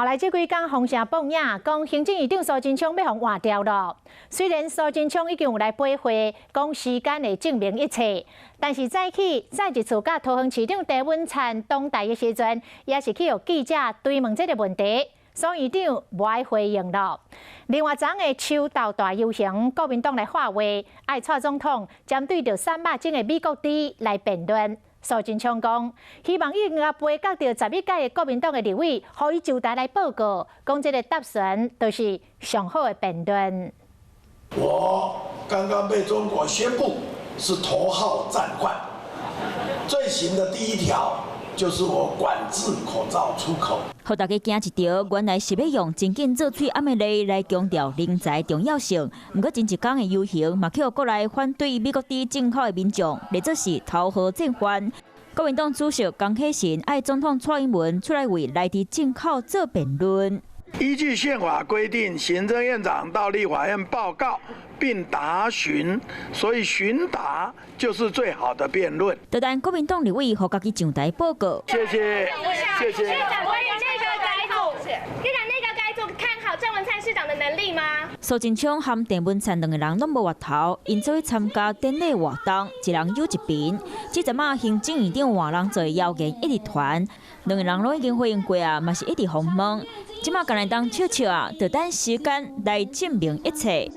后来这几天风声爆影，讲行政院长苏贞昌要互换掉了。虽然苏贞昌已经有来背会，讲时间会证明一切，但是再一次甲桃园市长郑文灿同台的时阵，也是去互记者追问这个问题，苏院长无爱回应了。另外，昨的秋斗大游行，国民党来发话，爱蔡总统针对着3肉钟的美国猪来辩论。苏贞昌讲，希望伊阿杯甲到11届的国民党的立委，互伊就台来报告，讲这个答询都是上好的辩论。我刚刚被中国宣布是头号战犯，罪行的第1条就是我管制口罩出口。互大家惊一条，原来是要用真紧做喙暗的例来强调人才重要性。不过前一天的游行，嘛去互国内反对美国猪进口的民众，列作是头号战犯。国民党主席江启臣爱总统蔡英文出来为内地进口做辩论。依据宪法规定，行政院长到立法院报告并答询，所以询答就是最好的辩论。就等国民党立委互家己上台报告。谢谢，谢谢。市长，关于内阁改组，看好郑文灿市长的能力吗？苏贞昌和郑文灿两个人拢无活头，因做参加典礼活动，一人有一边。这阵啊，行政院长换人做谣言一直传，两个人拢已经回应过啊，嘛是一直访问。即马敢来当笑笑啊，就等时间来证明一切。